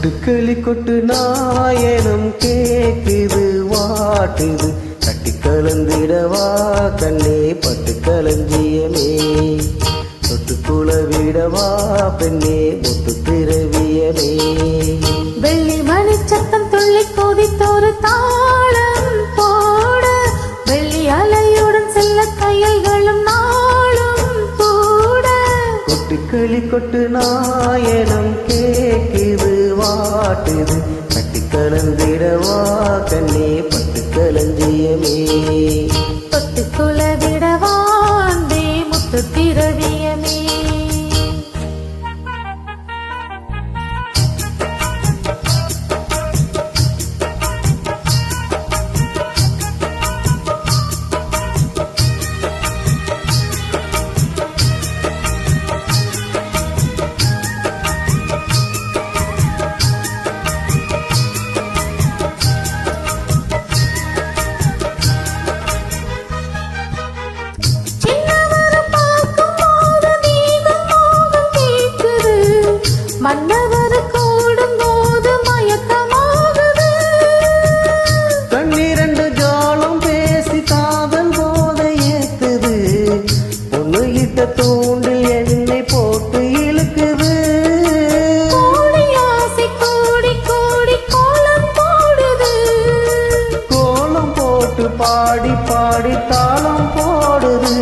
கொட்டுக்களி கொட்டு நாயனம் கேக்குது வாட்டுது கட்டி கலந்திடவா கண்ணே பட்டு களஞ்சியமே தொட்டுக்குள விடவா பெண்ணே முத்து திரவியமே வெள்ளி மணி சத்தம் துள்ளி கொதித்தொரு தாளம் போட வெள்ளி அலையுடன் செல்ல கையல்களும் நாளும் கூட கொட்டுக்களி கொட்டு நாயனம் கேக்குது வாட்டுது கட்டி கலந்திடவா கண்ணே பட்டு களஞ்சியமே தொட்டுக்குள விடவா அன்பே முத்து திரவியமே மன்னவர் கூடும் போது மயக்கமாகுது கண்ணிரண்டு ஜாலம் பேசி காதல் போதை ஏத்துது பொண்ணு இட்ட தூண்டில் எண்ணெய் போட்டு இழுக்குது கோடி ஆசை கோடி கோடி கோலம் போடுது கோலம் போட்டு பாடி பாடி தாளம் போடுது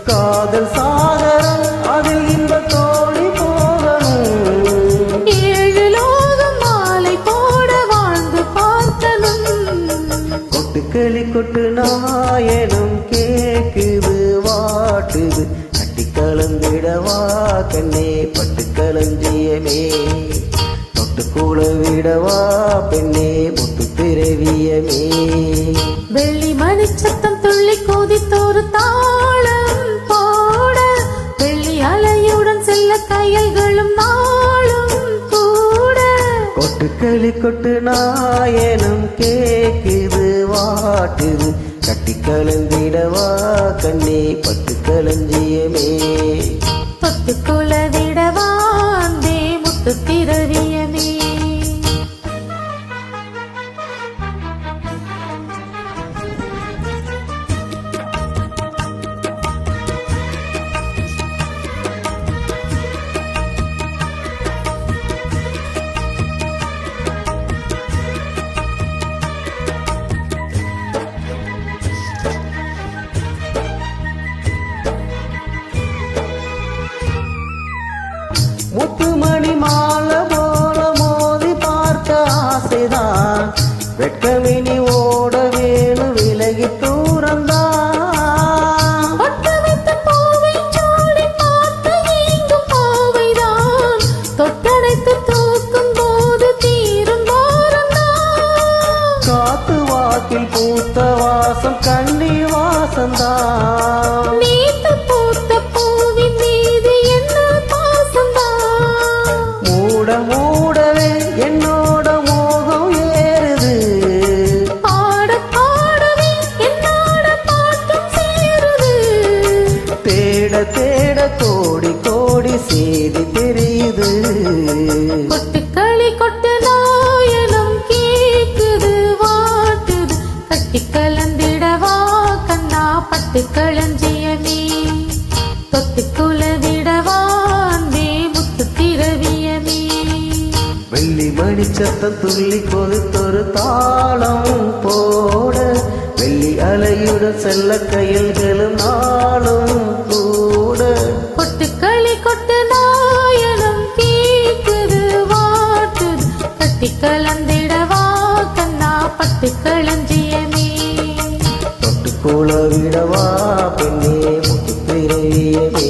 காதல் சாகரம் அதில் இந்த தோழி போகணும் ஏழு லோகம் மாலை போட வாழ்ந்து பார்த்தனும் கொட்டுக்களி கொட்டு நாயனம் கேக்குது வாட்டுது கட்டி கலந்திடவா கண்ணே பட்டு களஞ்சியமே தொட்டுக்கூட விடவா பெண்ணே முத்து திரவியமே வெள்ளி மணி சத்தம் துள்ளி கொதித்தொரு தாளம் போட வெள்ளி அலையுடன் செல்ல கையல்களும் நாளும் கூட கொட்டுக்களி கொட்டு நாயனம் கேக்குது வாட்டுது கட்டி கலந்திடவா கண்ணே பட்டு களஞ்சியமே தொட்டுக்குள விடவா அன்பே முத்து திரவியமே முத்துமணி மாலை போல மோதி பார்க்க ஆசைதான் வெட்கமினி ஓட வேணும் விலகி தூரந்தான் தொட்டடைத்து தூக்கும் போது தீரும் காத்து வாக்கில் பூத்த வாசம் கண்ணீர் வாசந்தான் நீத்து பூத்த பூவின் மீது என்ன பாசந்தான் மூட மூடவே என்னோட மோகம் ஏறுது பாட பாடவே என்னோட பாட்டும் சேருது தேட தேட கோடி கோடி செய்தி தெரியுது கொட்டுக்களி கொட்டு நாயனம் கேக்குது வாட்டுது கட்டி கலந்திடவா கண்ணா பட்டு களஞ்சியமே தொட்டுக்குள விடவா அன்பே முத்து திரவியமே வெள்ளி மணி சத்தம் துள்ளி கொதித்தொரு தாளம் போட வெள்ளி அலையுடன் செல்ல கையல்களும் நாளும் கூட கொட்டுக்களி கொட்டு நாயனம் கேக்குது வாட்டுது கட்டி கலந்திடவா கண்ணா பட்டு களஞ்சியமே தொட்டுக்கூட விடவா பெண்ணே முத்து திரவியமே